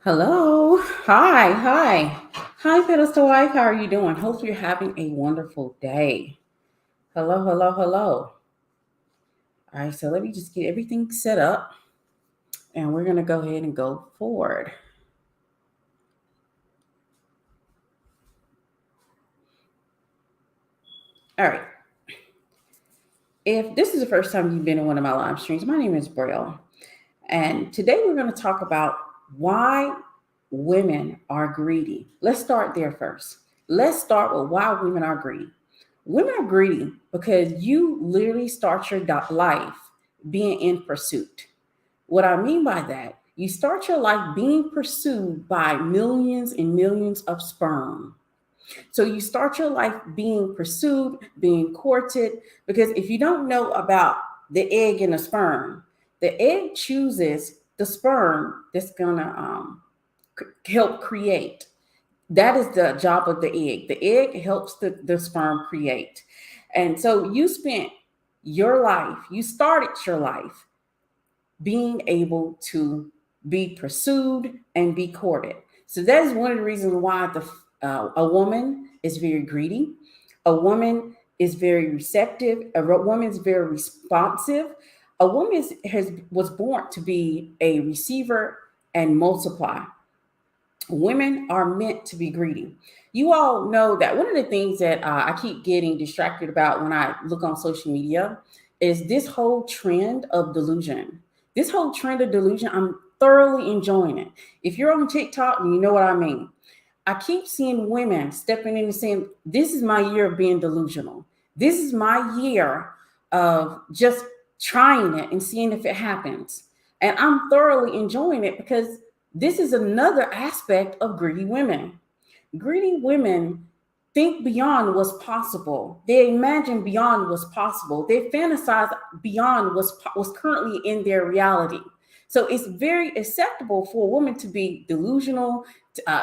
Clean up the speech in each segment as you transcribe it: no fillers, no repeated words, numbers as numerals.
Hello. Hi, Pedestal Wife. How are you doing? Hope you're having a wonderful day. Hello. All right, so let me just get everything set up and we're going to go ahead and go forward. All right. If this is the first time you've been in one of my live streams, my name is Braille. And today we're going to talk about why women are greedy. Let's start there first. Let's start with why women are greedy. Women are greedy because you literally start your life being in pursuit. What I mean by that, you start your life being pursued by millions and millions of sperm. So you start your life being pursued, being courted, because if you don't know about the egg and the sperm, the egg chooses the sperm that's gonna help create. That is the job of the egg. The egg helps the sperm create. And so you spent your life, you started your life being able to be pursued and be courted. So that is one of the reasons why a woman is very greedy. A woman is very receptive. A woman is very responsive. A woman was born to be a receiver and multiply. Women are meant to be greedy. You all know that one of the things that I keep getting distracted about when I look on social media is this whole trend of delusion. This whole trend of delusion, I'm thoroughly enjoying it. If you're on TikTok, you know what I mean. I keep seeing women stepping in and saying, this is my year of being delusional. This is my year of just trying it and seeing if it happens. And I'm thoroughly enjoying it because this is another aspect of greedy women. Greedy women think beyond what's possible. They imagine beyond what's possible. They fantasize beyond what's currently in their reality. So it's very acceptable for a woman to be delusional.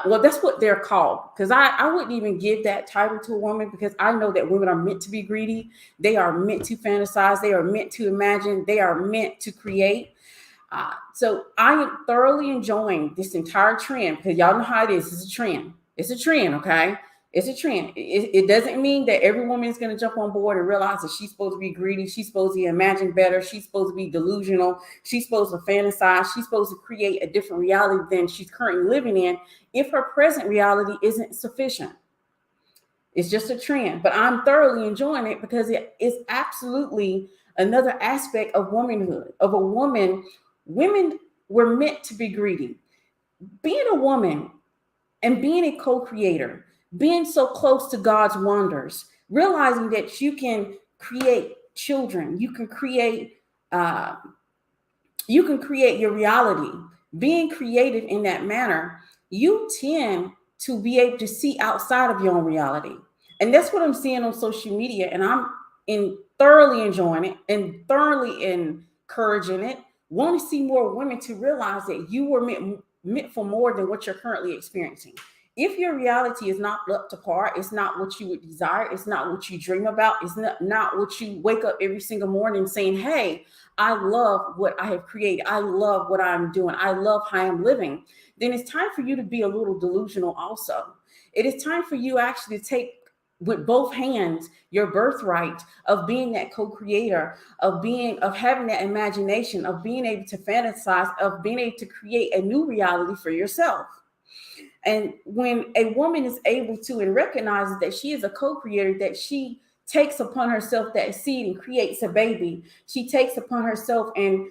Well, that's what they're called. Because I wouldn't even give that title to a woman because I know that women are meant to be greedy. They are meant to fantasize. They are meant to imagine. They are meant to create. So I am thoroughly enjoying this entire trend because y'all know how it is. It's a trend. It's a trend, okay? It's a trend. It doesn't mean that every woman is going to jump on board and realize that she's supposed to be greedy. She's supposed to imagine better. She's supposed to be delusional. She's supposed to fantasize. She's supposed to create a different reality than she's currently living in if her present reality isn't sufficient. It's just a trend, but I'm thoroughly enjoying it because it is absolutely another aspect of womanhood, of a woman. Women were meant to be greedy. Being a woman and being a co-creator, being so close to God's wonders, realizing that you can create children, uh, you can create your reality. Being creative in that manner, you tend to be able to see outside of your own reality, and that's what I'm seeing on social media. And I'm in thoroughly enjoying it and thoroughly encouraging it. Want to see more women to realize that you were meant for more than what you're currently experiencing. If your reality is not up to par, it's not what you would desire, it's not what you dream about, it's not what you wake up every single morning saying, hey, I love what I have created, I love what I'm doing, I love how I'm living, then it's time for you to be a little delusional also. It is time for you actually to take with both hands your birthright of being that co-creator, of having that imagination, of being able to fantasize, of being able to create a new reality for yourself. And when a woman is able to and recognizes that she is a co-creator, that she takes upon herself that seed and creates a baby, she takes upon herself and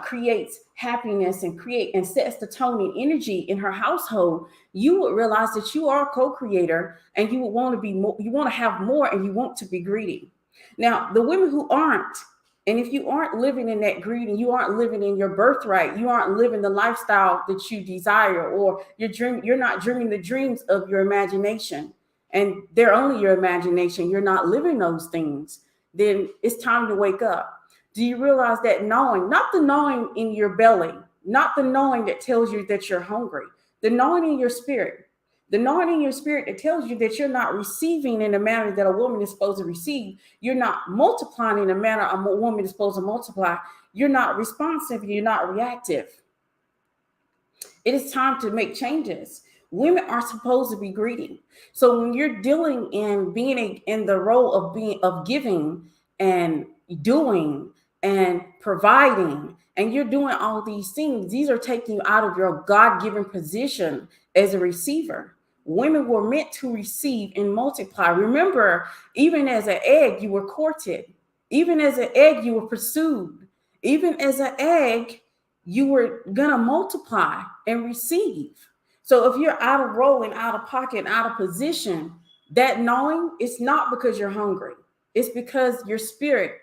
creates happiness and create and sets the tone and energy in her household, you would realize that you are a co-creator and you would want to be more, you want to have more, and you want to be greedy. Now, the women who aren't, and if you aren't living in that greed and you aren't living in your birthright, you aren't living the lifestyle that you desire, or you're not dreaming the dreams of your imagination, and they're only your imagination, you're not living those things, then it's time to wake up. Do you realize that knowing, not the knowing in your belly, not the knowing that tells you that you're hungry, the knowing in your spirit, the knowing in your spirit that tells you that you're not receiving in the manner that a woman is supposed to receive. You're not multiplying in the manner a woman is supposed to multiply. You're not responsive. You're not reactive. It is time to make changes. Women are supposed to be greedy. So when you're dealing in in the role of giving and doing and providing, and you're doing all these things, these are taking you out of your God-given position as a receiver. Women were meant to receive and multiply. Remember, even as an egg, you were courted. Even as an egg, you were pursued. Even as an egg, you were going to multiply and receive. So if you're out of role and out of pocket and out of position, that knowing, it's not because you're hungry. It's because your spirit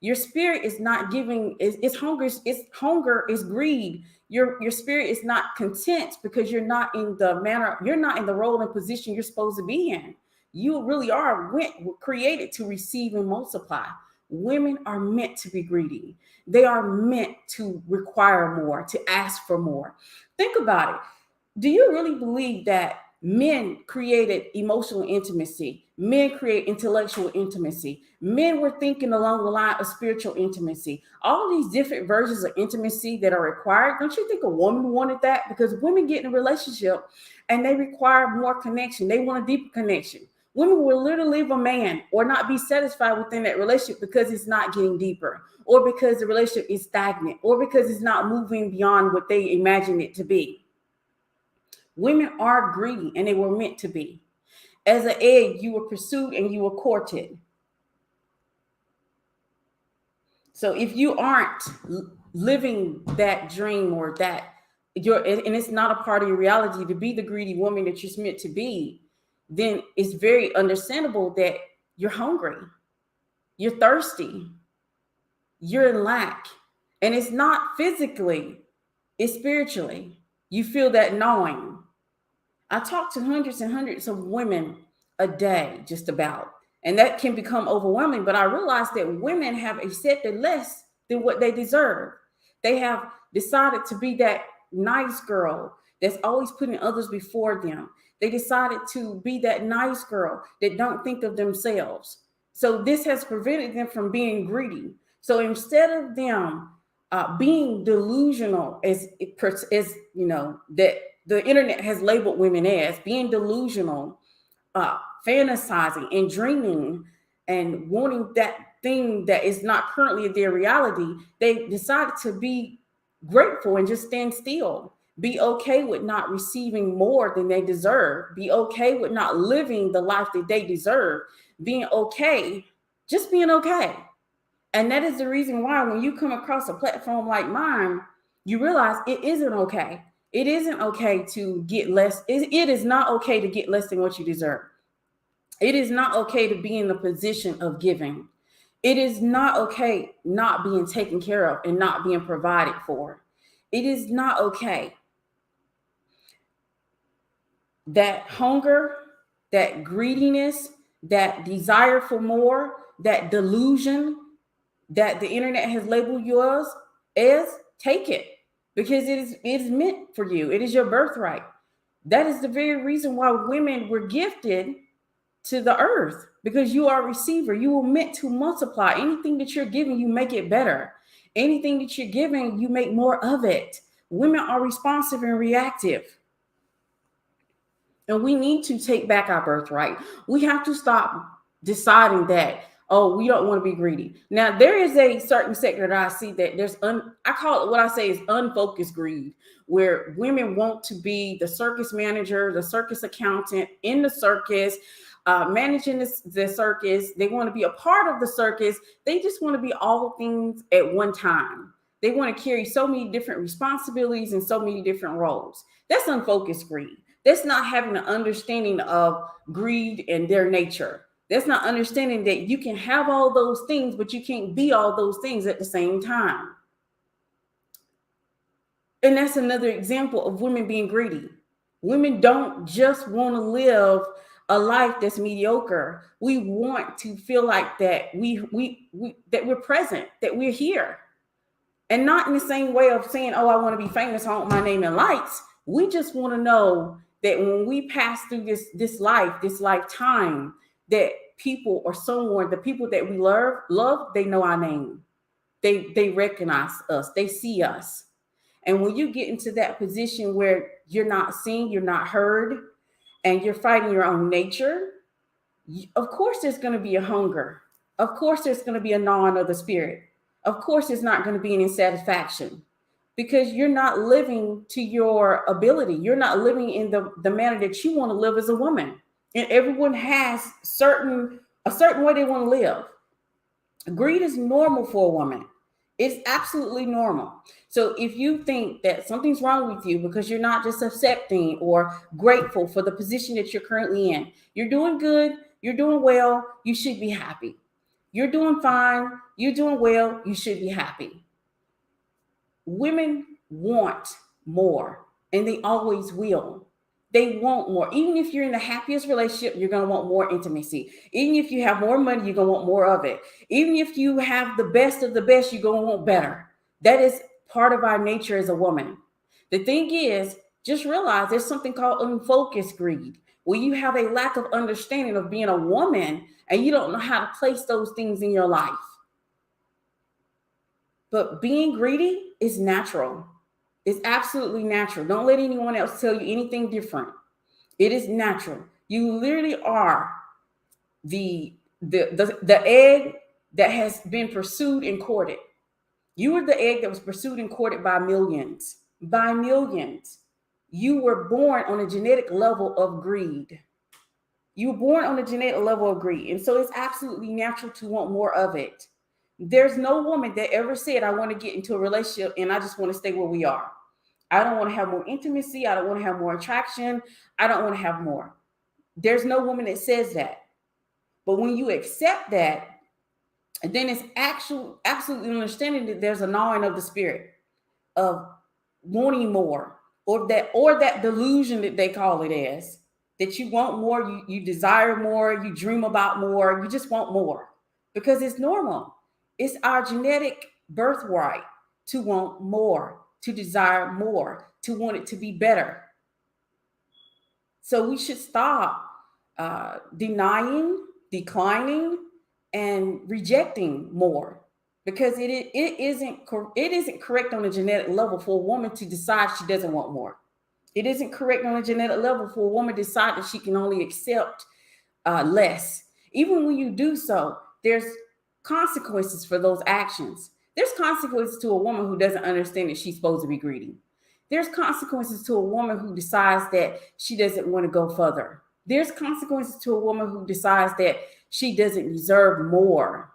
is not giving, it's hunger is greed. Your spirit is not content because you're not in the role and position you're supposed to be in. You really are created to receive and multiply. Women are meant to be greedy. They are meant to require more, to ask for more. Think about it. Do you really believe that men created emotional intimacy? Men create intellectual intimacy. Men were thinking along the line of spiritual intimacy. All these different versions of intimacy that are required. Don't you think a woman wanted that? Because women get in a relationship and they require more connection. They want a deeper connection. Women will literally leave a man or not be satisfied within that relationship because it's not getting deeper, or because the relationship is stagnant, or because it's not moving beyond what they imagine it to be. Women are greedy, and they were meant to be. As an egg, you were pursued and you were courted. So if you aren't living that dream, or and it's not a part of your reality to be the greedy woman that you're meant to be, then it's very understandable that you're hungry, you're thirsty, you're in lack. And it's not physically, it's spiritually. You feel that knowing. I talk to hundreds and hundreds of women a day, just about. And that can become overwhelming. But I realize that women have accepted less than what they deserve. They have decided to be that nice girl that's always putting others before them. They decided to be that nice girl that don't think of themselves. So this has prevented them from being greedy. So instead of them being delusional, as you know, that the internet has labeled women as being delusional, fantasizing and dreaming and wanting that thing that is not currently their reality, they decided to be grateful and just stand still. Be okay with not receiving more than they deserve. Be okay with not living the life that they deserve. Being okay, just being okay. And that is the reason why when you come across a platform like mine, you realize it isn't okay. It isn't okay to get less. It is not okay to get less than what you deserve. It is not okay to be in the position of giving. It is not okay not being taken care of and not being provided for. It is not okay. That hunger, that greediness, that desire for more, that delusion that the internet has labeled yours as, take it, because it is meant for you. It is your birthright. That is the very reason why women were gifted to the earth, because you are a receiver. You were meant to multiply. Anything that you're giving, you make it better. Anything that you're giving, you make more of it. Women are responsive and reactive. And we need to take back our birthright. We have to stop deciding that, oh, we don't want to be greedy. Now, there is a certain sector that I see that I call it, what I say is unfocused greed, where women want to be the circus manager, the circus accountant in the circus, managing the circus. They want to be a part of the circus. They just want to be all things at one time. They want to carry so many different responsibilities and so many different roles. That's unfocused greed. That's not having an understanding of greed and their nature. That's not understanding that you can have all those things, but you can't be all those things at the same time. And that's another example of women being greedy. Women don't just want to live a life that's mediocre. We want to feel like that that we're present, that we're here. And not in the same way of saying, oh, I want to be famous, I want my name in lights. We just want to know that when we pass through this lifetime, that people or someone, the people that we love, they know our name. They recognize us. They see us. And when you get into that position where you're not seen, you're not heard, and you're fighting your own nature, of course there's going to be a hunger. Of course there's going to be a gnawing of the spirit. Of course there's not going to be any satisfaction, because you're not living to your ability. You're not living in the manner that you want to live as a woman. And everyone has a certain way they want to live. Greed is normal for a woman. It's absolutely normal. So if you think that something's wrong with you because you're not just accepting or grateful for the position that you're currently in, you're doing good, you're doing well, you should be happy. You're doing fine, you're doing well, you should be happy. Women want more, and they always will. They want more. Even if you're in the happiest relationship, you're going to want more intimacy. Even if you have more money, you're going to want more of it. Even if you have the best of the best, you're going to want better. That is part of our nature as a woman. The thing is, just realize there's something called unfocused greed, where you have a lack of understanding of being a woman and you don't know how to place those things in your life. But being greedy is natural. It's absolutely natural. Don't let anyone else tell you anything different. It is natural. You literally are the egg that has been pursued and courted. You were the egg that was pursued and courted by millions. By millions. You were born on a genetic level of greed. You were born on a genetic level of greed. And so it's absolutely natural to want more of it. There's no woman that ever said, I want to get into a relationship and I just want to stay where we are. I don't want to have more intimacy. I don't want to have more attraction. I don't want to have more. There's no woman that says that. But when you accept that, then it's absolutely understanding that there's a gnawing of the spirit of wanting more, or that delusion that they call it as, that you want more, you desire more, you dream about more, you just want more, because it's normal. It's our genetic birthright to want more, to desire more, to want it to be better. So we should stop denying, declining, and rejecting more, because it isn't correct on a genetic level for a woman to decide she doesn't want more. It isn't correct on a genetic level for a woman to decide that she can only accept less. Even when you do so, there's consequences for those actions. There's consequences to a woman who doesn't understand that she's supposed to be greedy. There's consequences to a woman who decides that she doesn't want to go further. There's consequences to a woman who decides that she doesn't deserve more.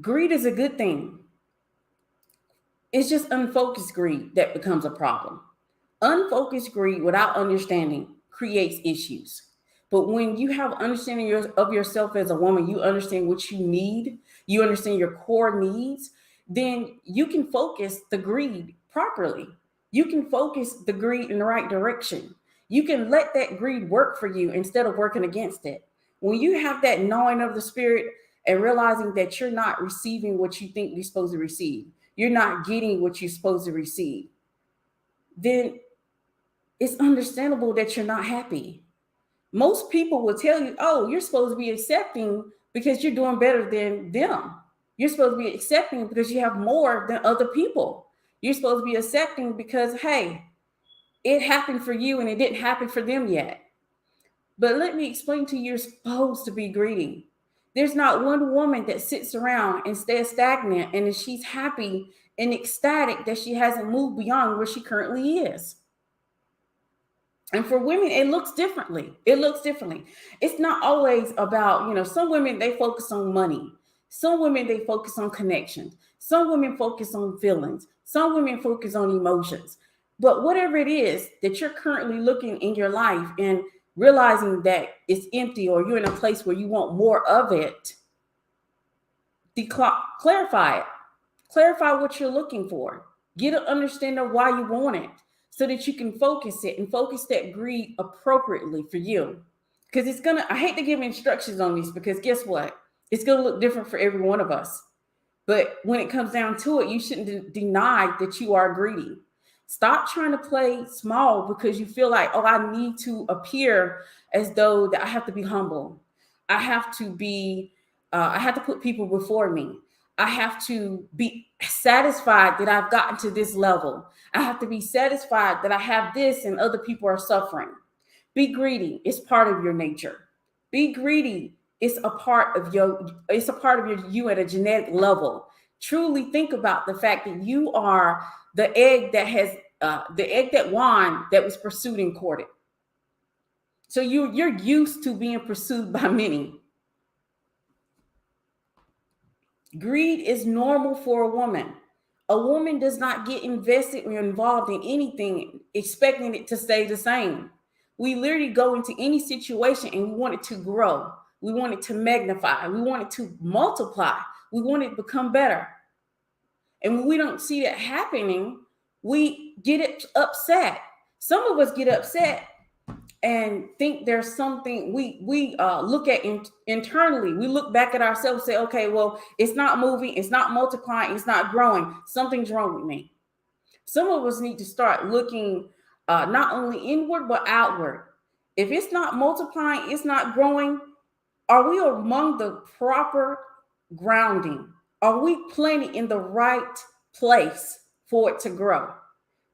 Greed is a good thing. It's just unfocused greed that becomes a problem. Unfocused greed without understanding creates issues. But when you have understanding of yourself as a woman, you understand what you need, you understand your core needs, then you can focus the greed properly. You can focus the greed in the right direction. You can let that greed work for you instead of working against it. When you have that knowing of the spirit and realizing that you're not receiving what you think you're supposed to receive, you're not getting what you're supposed to receive, then it's understandable that you're not happy. Most people will tell you, oh, you're supposed to be accepting because you're doing better than them. You're supposed to be accepting because you have more than other people. You're supposed to be accepting because, hey, it happened for you and it didn't happen for them yet. But let me explain to you, you're supposed to be greedy. There's not one woman that sits around and stays stagnant and she's happy and ecstatic that she hasn't moved beyond where she currently is. And for women, it looks differently. It looks differently. It's not always about, some women, they focus on money. Some women, they focus on connections. Some women focus on feelings. Some women focus on emotions. But whatever it is that you're currently looking in your life and realizing that it's empty, or you're in a place where you want more of it, clarify it. Clarify what you're looking for. Get an understanding of why you want it, so that you can focus it and focus that greed appropriately for you. Because I hate to give instructions on this, because guess what? It's going to look different for every one of us. But when it comes down to it, you shouldn't deny that you are greedy. Stop trying to play small because you feel like, oh, I need to appear as though that I have to be humble. I have to put people before me. I have to be satisfied that I've gotten to this level. I have to be satisfied that I have this and other people are suffering. Be greedy. It's part of your nature. Be greedy. It's a part of you at a genetic level. Truly think about the fact that you are the egg that won, that was pursued and courted. So you're used to being pursued by many. Greed is normal for a woman. A woman does not get invested or involved in anything expecting it to stay the same. We literally go into any situation and we want it to grow. We want it to magnify. We want it to multiply. We want it to become better. And when we don't see that happening, we get upset. Some of us get upset and think there's something we look at internally. We look back at ourselves and say, okay, well, it's not moving, it's not multiplying, it's not growing. Something's wrong with me. Some of us need to start looking not only inward, but outward. If it's not multiplying, it's not growing, are we among the proper grounding? Are we planted in the right place for it to grow?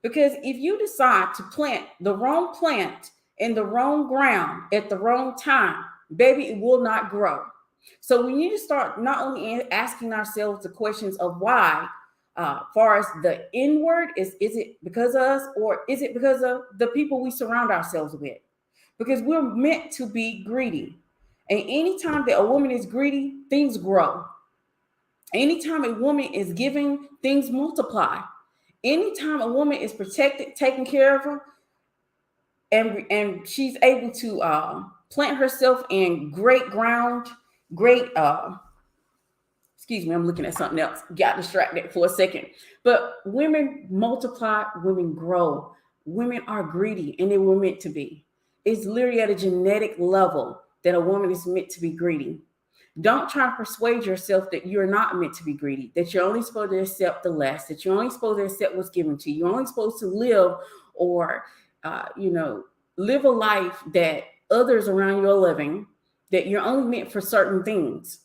Because if you decide to plant the wrong plant in the wrong ground at the wrong time, baby, it will not grow. So we need to start not only asking ourselves the questions of why, far as the inward, is it because of us, or is it because of the people we surround ourselves with? Because we're meant to be greedy. And anytime that a woman is greedy, things grow. Anytime a woman is giving, things multiply. Anytime a woman is protected, taken care of her, and she's able to plant herself in great ground, excuse me, I'm looking at something else, got distracted for a second. But women multiply, women grow. Women are greedy, and they were meant to be. It's literally at a genetic level that a woman is meant to be greedy. Don't try to persuade yourself that you're not meant to be greedy, that you're only supposed to accept the less, that you're only supposed to accept what's given to you. You're only supposed to live or, live a life that others around you are living, that you're only meant for certain things.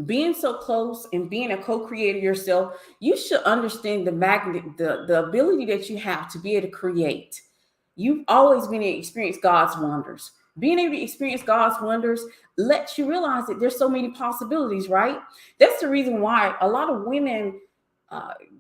Being so close and being a co-creator yourself, you should understand the ability that you have to be able to create. You've always been able to experience God's wonders. Being able to experience God's wonders lets you realize that there's so many possibilities, right? That's the reason why a lot of women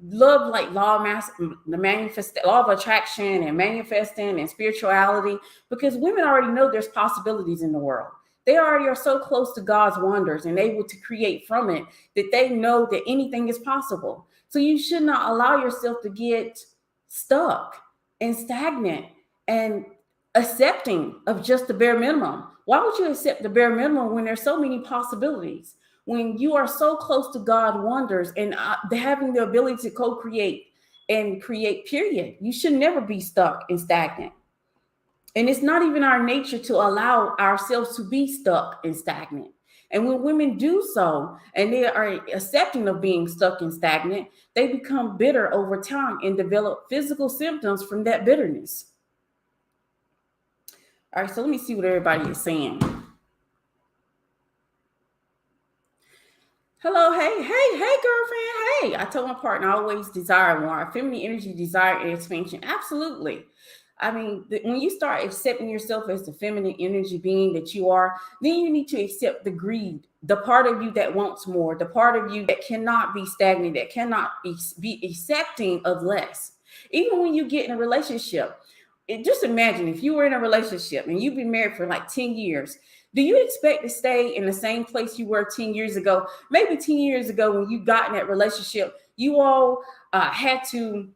love like law of attraction and manifesting and spirituality, because women already know there's possibilities in the world. They already are so close to God's wonders and able to create from it that they know that anything is possible. So you should not allow yourself to get stuck and stagnant and accepting of just the bare minimum. Why would you accept the bare minimum when there's so many possibilities? When you are so close to God's wonders and having the ability to co-create and create, period. You should never be stuck and stagnant. And it's not even our nature to allow ourselves to be stuck and stagnant. And when women do so, and they are accepting of being stuck and stagnant, they become bitter over time and develop physical symptoms from that bitterness. All right, so let me see what everybody is saying. Hello, hey, girlfriend. Hey, I told my partner I always desire more. Feminine energy, desire, and expansion. Absolutely. I mean, when you start accepting yourself as the feminine energy being that you are, then you need to accept the greed, the part of you that wants more, the part of you that cannot be stagnant, that cannot be accepting of less. Even when you get in a relationship, just imagine if you were in a relationship and you've been married for like 10 years. Do you expect to stay in the same place you were 10 years ago? Maybe 10 years ago when you got in that relationship, you all had to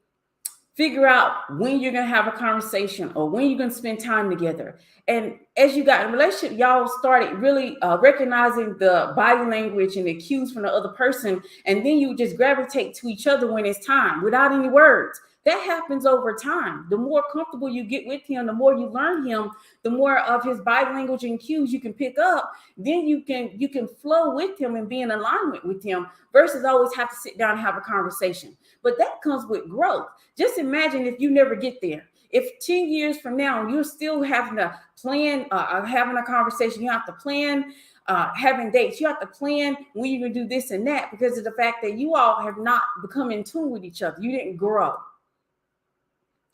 figure out when you're going to have a conversation or when you're going to spend time together. And as you got in a relationship, y'all started really recognizing the body language and the cues from the other person. And then you just gravitate to each other when it's time without any words. That happens over time. The more comfortable you get with him, the more you learn him, the more of his body language and cues you can pick up. Then you can flow with him and be in alignment with him versus always have to sit down and have a conversation. but that comes with growth. Just imagine if you never get there. If 10 years from now you're still having to plan, having a conversation, you have to plan having dates, you have to plan when you're going to do this and that, because of the fact that you all have not become in tune with each other. You didn't grow.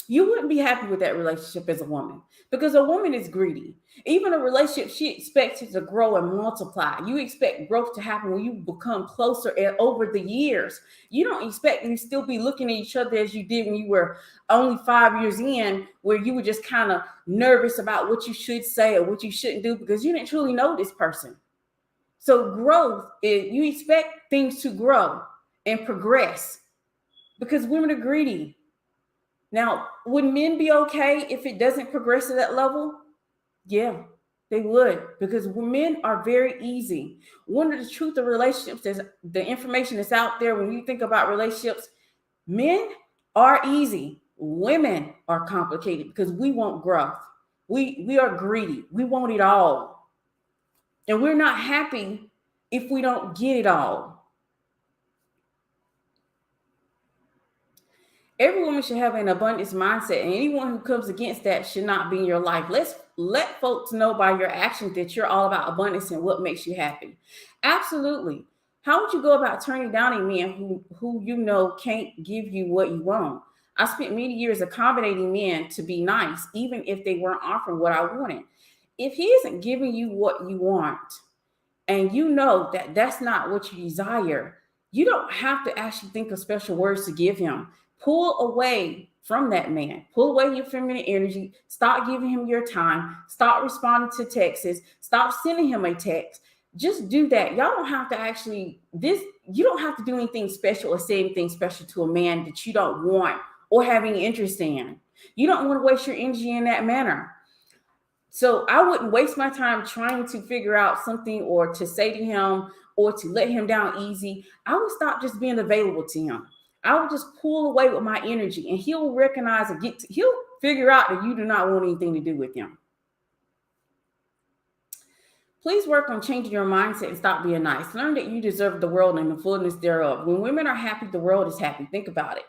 You wouldn't be happy with that relationship as a woman, because a woman is greedy. Even a relationship, she expects it to grow and multiply. You expect growth to happen when you become closer over the years. You don't expect you still be looking at each other as you did when you were only 5 years in, where you were just kind of nervous about what you should say or what you shouldn't do because you didn't truly know this person. So growth is, you expect things to grow and progress because women are greedy. Now, would men be okay if it doesn't progress to that level? Yeah, they would, because men are very easy. One of the truth of relationships is the information that's out there when you think about relationships. Men are easy. Women are complicated because we want growth. We are greedy. We want it all. And we're not happy if we don't get it all. Every woman should have an abundance mindset, and anyone who comes against that should not be in your life. Let's let folks know by your actions that you're all about abundance and what makes you happy. Absolutely. How would you go about turning down a man who you know can't give you what you want? I spent many years accommodating men to be nice, even if they weren't offering what I wanted. If he isn't giving you what you want, and you know that that's not what you desire, you don't have to actually think of special words to give him. Pull away from that man. Pull away your feminine energy. Stop giving him your time. Stop responding to texts. Stop sending him a text. Just do that. Y'all don't have to you don't have to do anything special or say anything special to a man that you don't want or have any interest in. You don't want to waste your energy in that manner. So I wouldn't waste my time trying to figure out something or to say to him or to let him down easy. I would stop just being available to him. I would just pull away with my energy, and he'll recognize and he'll figure out that you do not want anything to do with him. Please work on changing your mindset and stop being nice. Learn that you deserve the world and the fullness thereof. When women are happy, the world is happy. Think about it.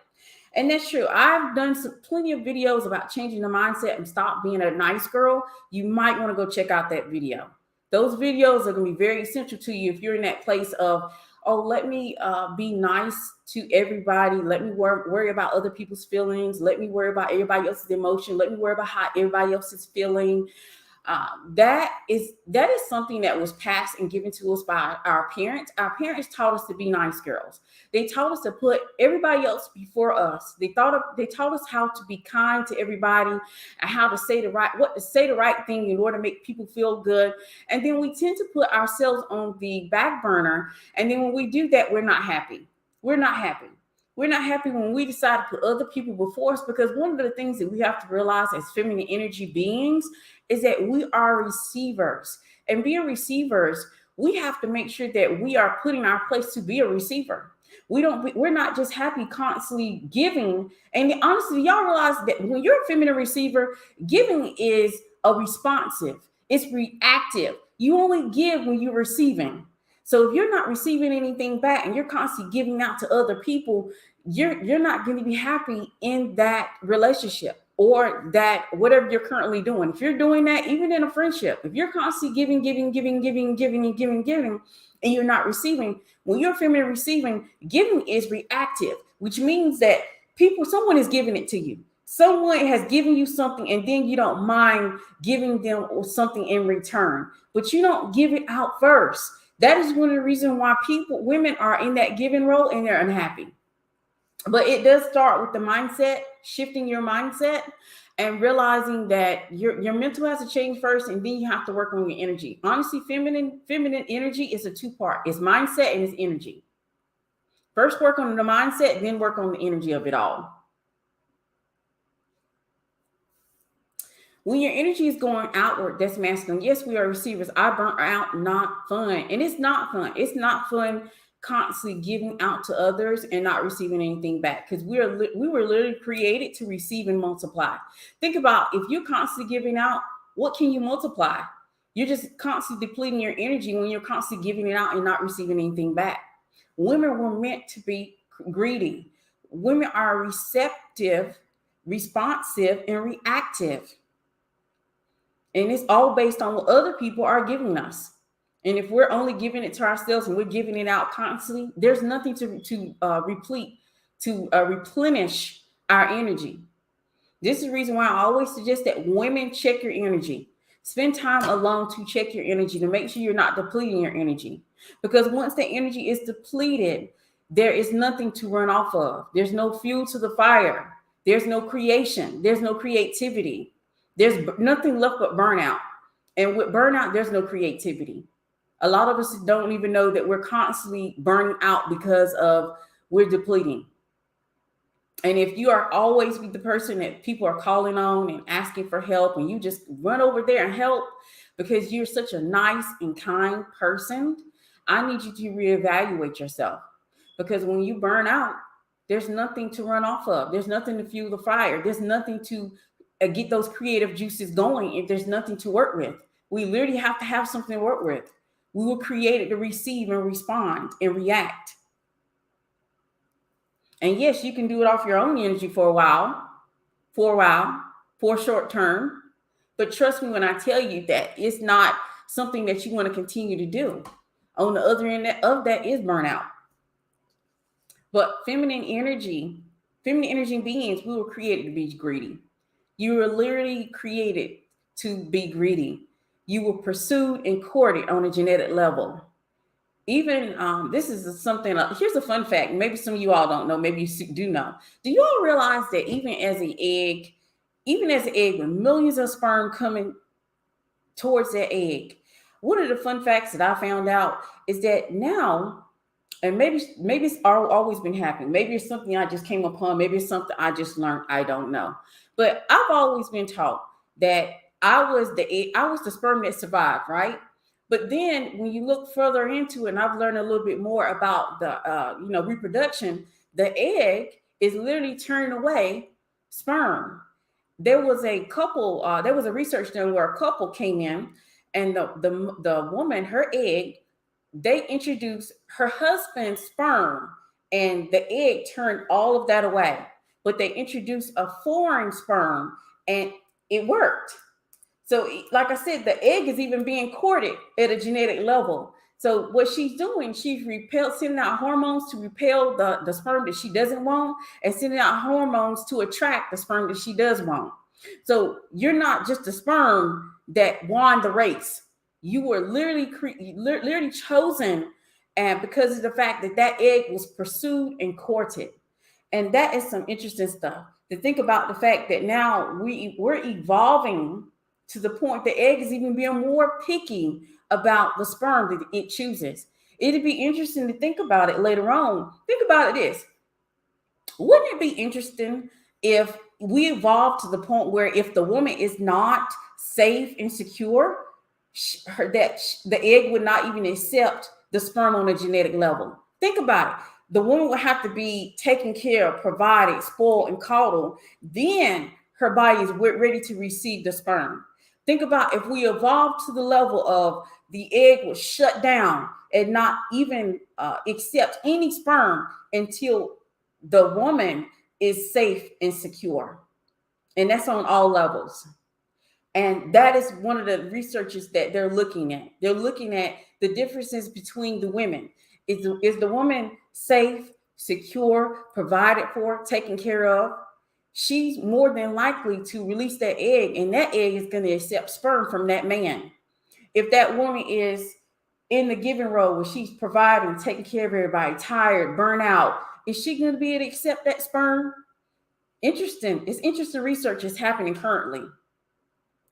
And that's true. I've done plenty of videos about changing the mindset and stop being a nice girl. You might want to go check out that video. Those videos are going to be very essential to you if you're in that place of, oh, let me be nice to everybody. Let me worry about other people's feelings. Let me worry about everybody else's emotion. Let me worry about how everybody else is feeling. That is something that was passed and given to us by our parents. Our parents taught us to be nice girls. They taught us to put everybody else before us. They taught us how to be kind to everybody and how to say the right thing in order to make people feel good. And then we tend to put ourselves on the back burner. And then when we do that, we're not happy. We're not happy. We're not happy when we decide to put other people before us, because one of the things that we have to realize as feminine energy beings is that we are receivers. And being receivers, we have to make sure that we are putting our place to be a receiver. We're not just happy constantly giving. And honestly, y'all realize that when you're a feminine receiver, giving is a responsive. It's reactive. You only give when you're receiving. So if you're not receiving anything back and you're constantly giving out to other people, you're not going to be happy in that relationship or that whatever you're currently doing. If you're doing that, even in a friendship, if you're constantly giving, and you're not receiving, when you're feminine receiving, giving is reactive, which means that someone is giving it to you. Someone has given you something, and then you don't mind giving them something in return, but you don't give it out first. That is one of the reasons why women are in that giving role and they're unhappy. But it does start with the mindset, shifting your mindset and realizing that your mental has to change first, and then you have to work on your energy. Honestly, feminine energy is a two-part. It's mindset and it's energy. First work on the mindset, then work on the energy of it all. When your energy is going outward, that's masculine. Yes, we are receivers. I burnt out, not fun. And it's not fun. It's not fun constantly giving out to others and not receiving anything back, because we were literally created to receive and multiply. Think about, if you're constantly giving out, what can you multiply? You're just constantly depleting your energy when you're constantly giving it out and not receiving anything back. Women were meant to be greedy. women are receptive, responsive, and reactive. And it's all based on what other people are giving us. And if we're only giving it to ourselves and we're giving it out constantly, there's nothing to replenish our energy. This is the reason why I always suggest that women check your energy. Spend time alone to check your energy, to make sure you're not depleting your energy. Because once the energy is depleted, there is nothing to run off of. There's no fuel to the fire. There's no creation. There's no creativity. There's nothing left but burnout. And with burnout, there's no creativity. A lot of us don't even know that we're constantly burning out because of we're depleting. And if you are always be the person that people are calling on and asking for help, and you just run over there and help because you're such a nice and kind person, I need you to reevaluate yourself. Because when you burn out, there's nothing to run off of. There's nothing to fuel the fire. There's nothing to get those creative juices going if there's nothing to work with. We literally have to have something to work with. We were created to receive and respond and react. And yes, you can do it off your own energy for a short term. But trust me when I tell you that it's not something that you want to continue to do. On the other end of that is burnout. But feminine energy beings, we were created to be greedy. You were literally created to be greedy. You were pursued and courted on a genetic level. Even this is something, here's a fun fact. Maybe some of you all don't know, maybe you do know. Do you all realize that even as an egg with millions of sperm coming towards that egg, one of the fun facts that I found out is that now, and maybe it's always been happening. Maybe it's something I just came upon. Maybe it's something I just learned. I don't know. But I've always been taught that I was the sperm that survived, right? But then when you look further into it, and I've learned a little bit more about the reproduction, the egg is literally turning away sperm. There was a couple, there was a research done where a couple came in, and the woman, her egg, they introduced her husband's sperm, and the egg turned all of that away. But they introduced a foreign sperm, and it worked. So like I said, the egg is even being courted at a genetic level. So what she's doing, she's sending out hormones to repel the sperm that she doesn't want, and sending out hormones to attract the sperm that she does want. So you're not just a sperm that won the race. You were literally chosen, and because of the fact that egg was pursued and courted. And that is some interesting stuff to think about, the fact that now we're evolving to the point the egg is even being more picky about the sperm that it chooses. It'd be interesting to think about it later on. Think about it this. Wouldn't it be interesting if we evolved to the point where if the woman is not safe and secure, that the egg would not even accept the sperm on a genetic level? Think about it. The woman would have to be taken care of, provided, spoiled, and coddled. Then her body is ready to receive the sperm. Think about if we evolved to the level of the egg was shut down and not even accept any sperm until the woman is safe and secure. And that's on all levels. And that is one of the researches that they're looking at. They're looking at the differences between the women. Is the woman safe, secure, provided for, taken care of? She's more than likely to release that egg, and that egg is going to accept sperm from that man. If that woman is in the giving role where she's providing, taking care of everybody, tired, burnt out, is she going to be able to accept that sperm? Interesting. It's interesting research is happening currently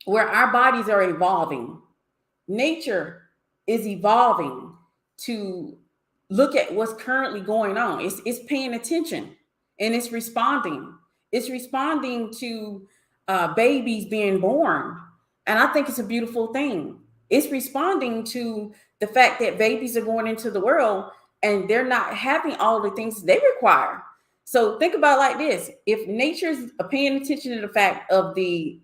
where our bodies are evolving. Nature is evolving to look at what's currently going on. It's paying attention and it's responding. It's responding to babies being born. And I think it's a beautiful thing. It's responding to the fact that babies are going into the world and they're not having all the things they require. So think about it like this. If nature's paying attention to the fact of the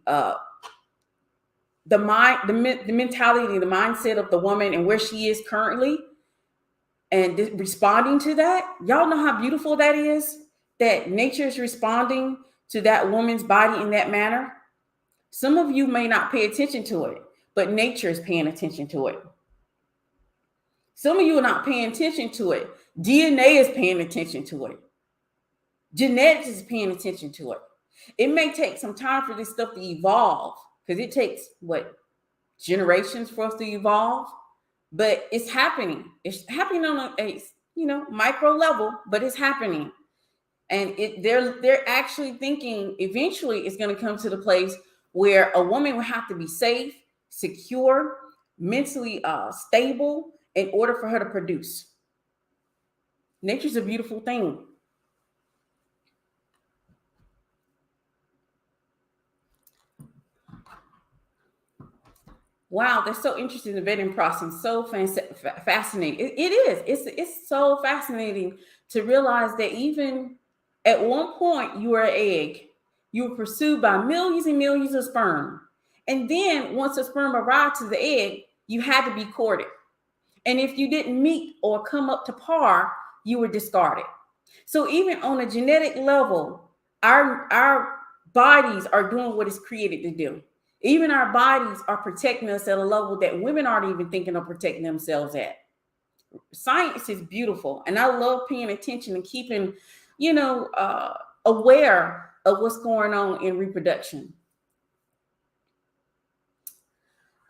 mind, the mentality, the mindset of the woman and where she is currently, and responding to that, y'all know how beautiful that is. that nature is responding to that woman's body in that manner? Some of you may not pay attention to it, but nature is paying attention to it. Some of you are not paying attention to it. DNA is paying attention to it. Genetics is paying attention to it. It may take some time for this stuff to evolve, because it takes generations for us to evolve, but it's happening. It's happening on a micro level, but it's happening. And they're actually thinking eventually it's going to come to the place where a woman will have to be safe, secure, mentally stable in order for her to produce. Nature's a beautiful thing. Wow, that's so interesting. The vetting process, so fascinating. It is. It's so fascinating to realize that even at one point you were an egg, you were pursued by millions and millions of sperm, and then once the sperm arrived to the egg, you had to be courted. And if you didn't meet or come up to par, you were discarded. So even on a genetic level, our bodies are doing what it's created to do. Even our bodies are protecting us at a level that women aren't even thinking of protecting themselves at. Science is beautiful, and I love paying attention and keeping, aware of what's going on in reproduction.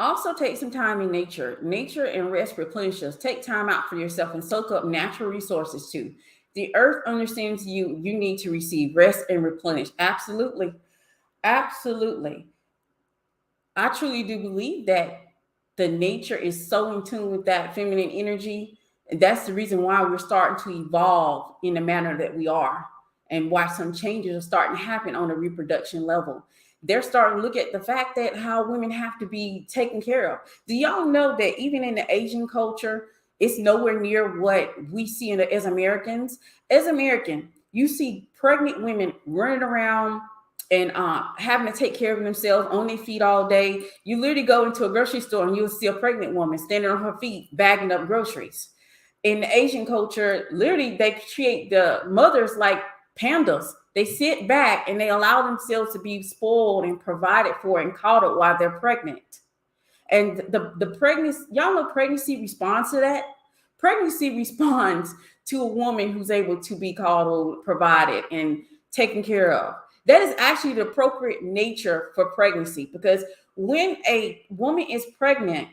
Also, take some time in nature. Nature and rest replenish us. Take time out for yourself and soak up natural resources too. The earth understands you. You need to receive rest and replenish. Absolutely. Absolutely. I truly do believe that the nature is so in tune with that feminine energy. And that's the reason why we're starting to evolve in the manner that we are, and why some changes are starting to happen on a reproduction level. They're starting to look at the fact that how women have to be taken care of. Do y'all know that even in the Asian culture, it's nowhere near what we see as Americans? As American, you see pregnant women running around and having to take care of themselves on their feet all day. You literally go into a grocery store and you'll see a pregnant woman standing on her feet bagging up groceries. In the Asian culture, literally they treat the mothers like pandas. They sit back and they allow themselves to be spoiled and provided for and coddled while they're pregnant. And the pregnancy, y'all know pregnancy responds to that. Pregnancy responds to a woman who's able to be coddled, provided, and taken care of. That is actually the appropriate nature for pregnancy, because when a woman is pregnant,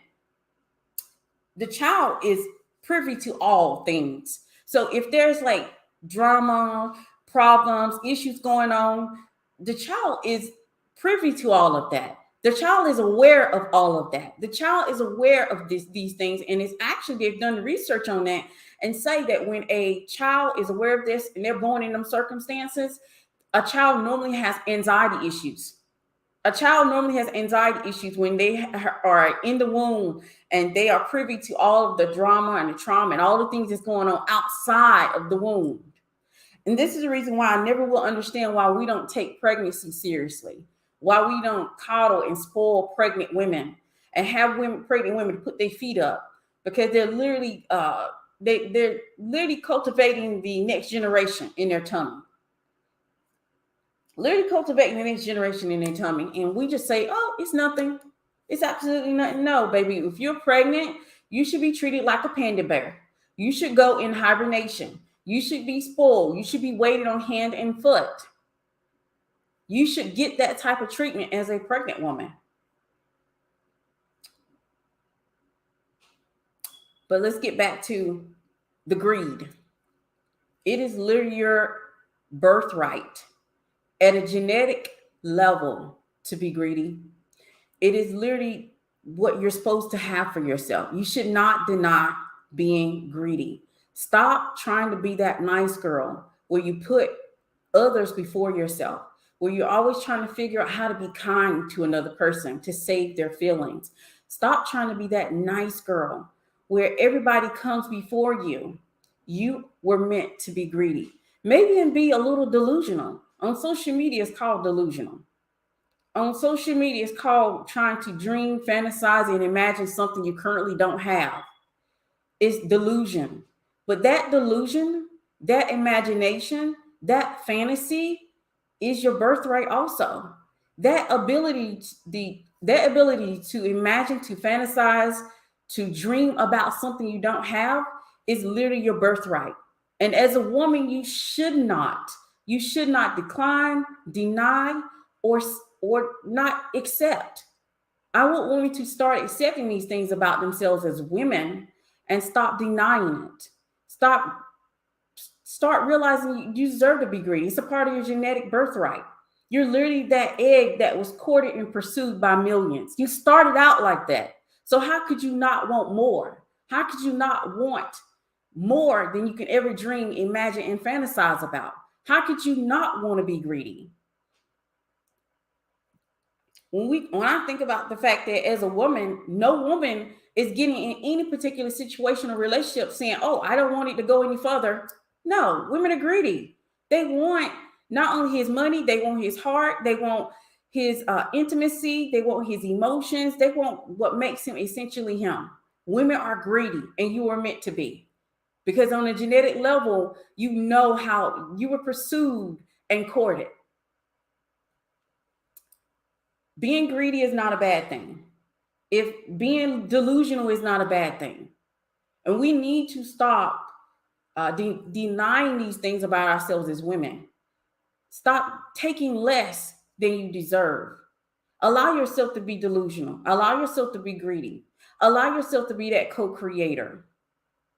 the child is privy to all things. So if there's like drama, problems, issues going on, the child is privy to all of that. The child is aware of all of that. The child is aware of these things. And it's actually, they've done research on that and say that when a child is aware of this and they're born in them circumstances, a child normally has anxiety issues. A child normally has anxiety issues when they are in the womb and they are privy to all of the drama and the trauma and all the things that's going on outside of the womb. And this is the reason why I never will understand why we don't take pregnancy seriously, why we don't coddle and spoil pregnant women and have pregnant women put their feet up, because they're literally they're literally cultivating the next generation in their tummy. Literally cultivating the next generation in their tummy. And we just say, oh, it's nothing. It's absolutely nothing. No, baby, if you're pregnant, you should be treated like a panda bear. You should go in hibernation. You should be spoiled. You should be waited on hand and foot. You should get that type of treatment as a pregnant woman. But let's get back to the greed. It is literally your birthright at a genetic level to be greedy. It is literally what you're supposed to have for yourself. You should not deny being greedy. Stop trying to be that nice girl where you put others before yourself, where you're always trying to figure out how to be kind to another person to save their feelings. Stop trying to be that nice girl where everybody comes before you. You were meant to be greedy. Maybe and be a little delusional. On social media, it's called delusional. On social media, it's called trying to dream, fantasize, and imagine something you currently don't have. It's delusion. But that delusion, that imagination, that fantasy is your birthright also. That ability, that ability to imagine, to fantasize, to dream about something you don't have is literally your birthright. And as a woman, you should not decline, deny, or not accept. I want women to start accepting these things about themselves as women and stop denying it. Start realizing you deserve to be greedy. It's a part of your genetic birthright. You're literally that egg that was courted and pursued by millions. You started out like that. So how could you not want more? How could you not want more than you can ever dream, imagine, and fantasize about? How could you not want to be greedy? When I think about the fact that as a woman, no woman is getting in any particular situation or relationship saying, "Oh, I don't want it to go any further." No, women are greedy. They want not only his money, they want his heart, they want his intimacy, they want his emotions, they want what makes him essentially him. Women are greedy, and you are meant to be, because on a genetic level, you know how you were pursued and courted. Being greedy is not a bad thing. If being delusional is not a bad thing. And we need to stop denying these things about ourselves as women. Stop taking less than you deserve. Allow yourself to be delusional. Allow yourself to be greedy. Allow yourself to be that co-creator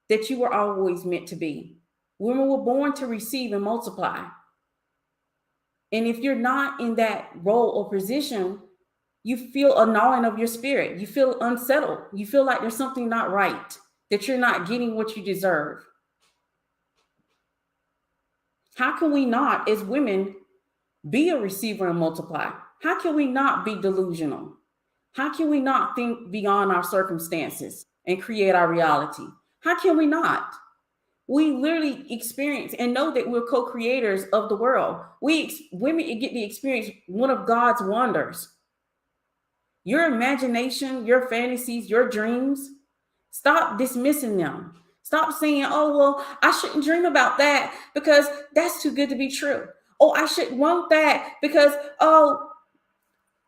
that you were always meant to be. Women were born to receive and multiply. And if you're not in that role or position, you feel a gnawing of your spirit. You feel unsettled. You feel like there's something not right, that you're not getting what you deserve. How can we not, as women, be a receiver and multiply? How can we not be delusional? How can we not think beyond our circumstances and create our reality? How can we not? We literally experience and know that we're co-creators of the world. Women get to experience one of God's wonders. Your imagination, your fantasies, your dreams, stop dismissing them. Stop saying, "Oh, well, I shouldn't dream about that because that's too good to be true. Oh, I shouldn't want that because, oh,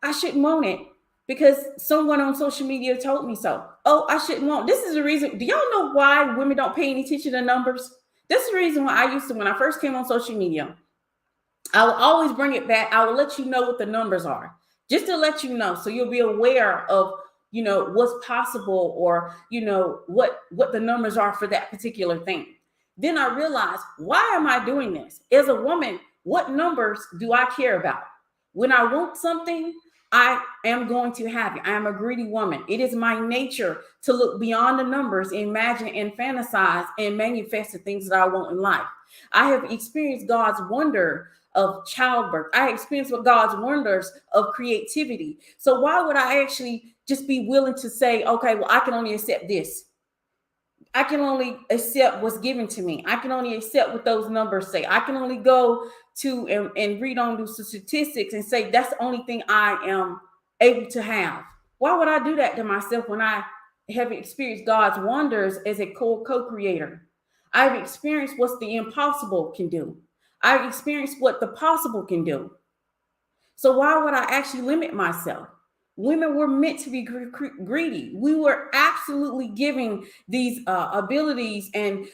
I shouldn't want it because someone on social media told me so. Oh, I shouldn't want." This is the reason. Do y'all know why women don't pay any attention to numbers? This is the reason why I used to, when I first came on social media, I will always bring it back. I will let you know what the numbers are, just to let you know, so you'll be aware of, what's possible, or, what the numbers are for that particular thing. Then I realized, why am I doing this? As a woman, what numbers do I care about? When I want something, I am going to have it. I am a greedy woman. It is my nature to look beyond the numbers, imagine and fantasize and manifest the things that I want in life. I have experienced God's wonder of childbirth. I experienced God's wonders of creativity. So why would I actually just be willing to say, okay, well, I can only accept this. I can only accept what's given to me. I can only accept what those numbers say. I can only go to and read on the statistics and say that's the only thing I am able to have. Why would I do that to myself when I have experienced God's wonders as a co-creator? I've experienced what the impossible can do. I've experienced what the possible can do. So why would I actually limit myself? Women were meant to be greedy. We were absolutely giving these abilities and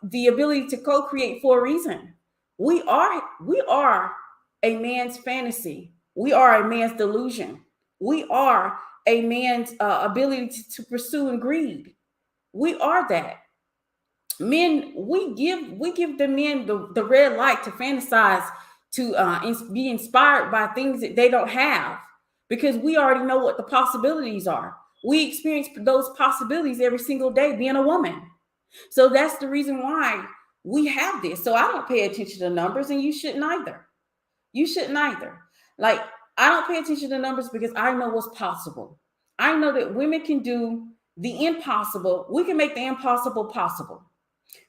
the ability to co-create for a reason. We are a man's fantasy. We are a man's delusion. We are a man's ability to pursue and greed. We are that. Men, we give the men the red light to fantasize, to be inspired by things that they don't have, because we already know what the possibilities are. We experience those possibilities every single day being a woman. So that's the reason why we have this. So I don't pay attention to numbers, and you shouldn't either. You shouldn't either. Like, I don't pay attention to numbers because I know what's possible. I know that women can do the impossible. We can make the impossible possible,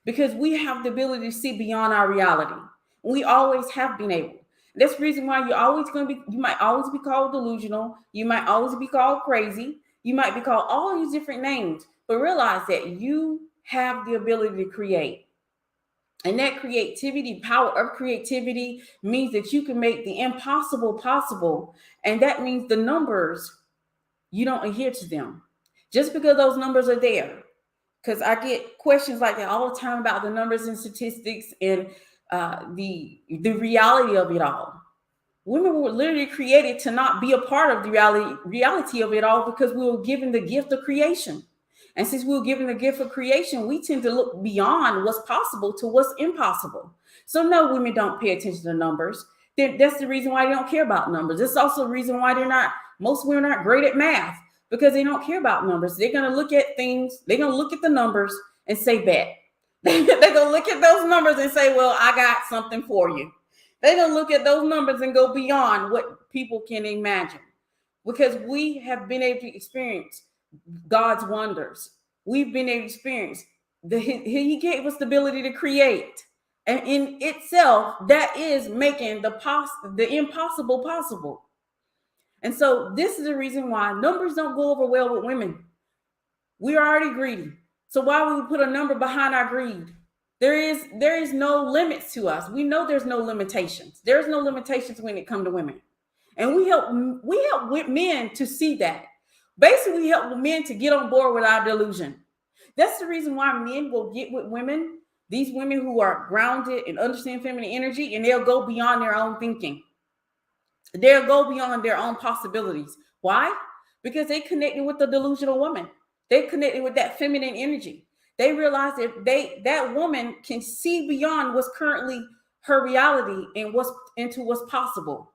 because we have the ability to see beyond our reality. We always have been able. That's the reason why you might always be called delusional. You might always be called crazy. You might be called all these different names, but realize that you have the ability to create. And that creativity, power of creativity, means that you can make the impossible possible. And that means the numbers, you don't adhere to them. Just because those numbers are there. Because I get questions like that all the time about the numbers and statistics and the reality of it all. Women were literally created to not be a part of the reality of it all, because we were given the gift of creation. And since we were given the gift of creation, we tend to look beyond what's possible to what's impossible. So no, women don't pay attention to numbers. That's the reason why they don't care about numbers. That's also the reason why most women aren't great at math, because they don't care about numbers. They're going to look at things, they're going to look at the numbers and say, bet. They're going to look at those numbers and say, well, I got something for you. They're going to look at those numbers and go beyond what people can imagine, because we have been able to experience God's wonders. We've been able to experience He gave us the ability to create. And in itself, that is making the impossible possible. And so this is the reason why numbers don't go over well with women. We're already greedy. So why would we put a number behind our greed? There is no limits to us. We know there's no limitations. There's no limitations when it comes to women. And we help men to see that. Basically, we help men to get on board with our delusion. That's the reason why men will get with women, these women who are grounded and understand feminine energy, and they'll go beyond their own thinking. They'll go beyond their own possibilities. Why? Because they connected with the delusional woman. They connected with that feminine energy. They realize that woman can see beyond what's currently her reality and into what's possible.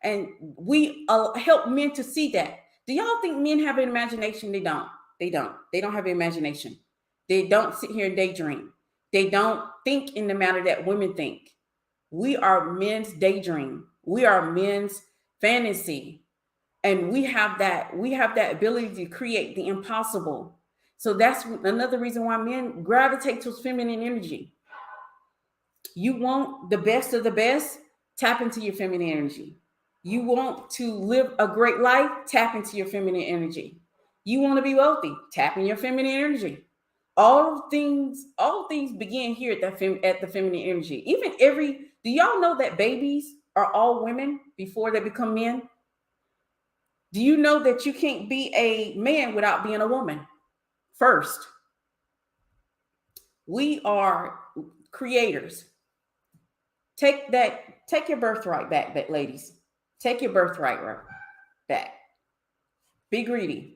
And we help men to see that. Do y'all think men have an imagination? They don't. They don't have an imagination. They don't sit here and daydream. They don't think in the manner that women think. We are men's daydream. We are men's fantasy. And we have that ability to create the impossible. So that's another reason why men gravitate towards feminine energy. You want the best of the best? Tap into your feminine energy. You want to live a great life? Tap into your feminine energy. You want to be wealthy? Tap in your feminine energy. All things begin here at the feminine energy. Do y'all know that babies are all women before they become men? Do you know that you can't be a man without being a woman? First, we are creators. Take your birthright back, ladies. Take your birthright back. Be greedy.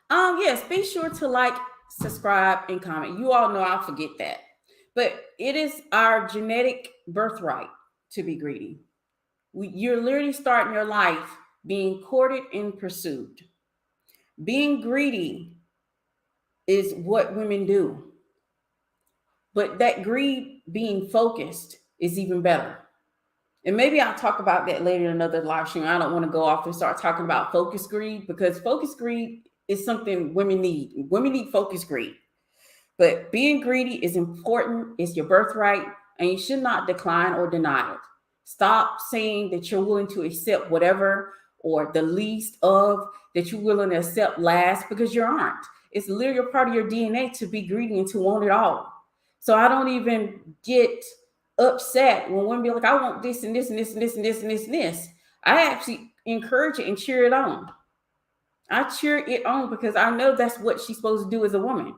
Yes, be sure to like, subscribe, and comment. You all know I'll forget that. But it is our genetic birthright to be greedy. You're literally starting your life being courted and pursued. Being greedy is what women do. But that greed being focused is even better. And maybe I'll talk about that later in another live stream. I don't want to go off and start talking about focus greed, because focus greed is something women need. Women need focus greed. But being greedy is important. It's your birthright, and you should not decline or deny it. Stop saying that you're willing to accept whatever or the least of that you're willing to accept last, because you aren't. It's literally a part of your DNA to be greedy and to want it all. So I don't even get upset when women be like, I want this and this and this and this and this and this and this. I actually encourage it and cheer it on. I cheer it on because I know that's what she's supposed to do as a woman.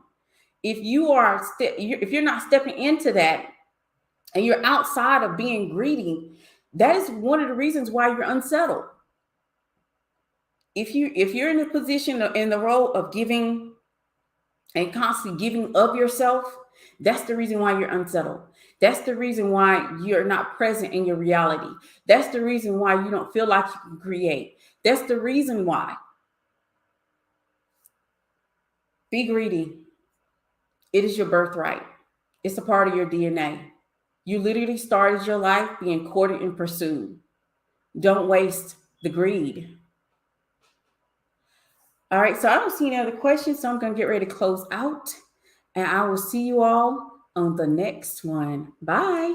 If you're not stepping into that and you're outside of being greedy, that is one of the reasons why you're unsettled. If you're in a position in the role of giving and constantly giving of yourself, that's the reason why you're unsettled. That's the reason why you're not present in your reality. That's the reason why you don't feel like you can create. That's the reason why. Be greedy. It is your birthright. It's a part of your DNA. You literally started your life being courted and pursued. Don't waste the greed. All right, so I don't see any other questions, so I'm going to get ready to close out. And I will see you all on the next one. Bye.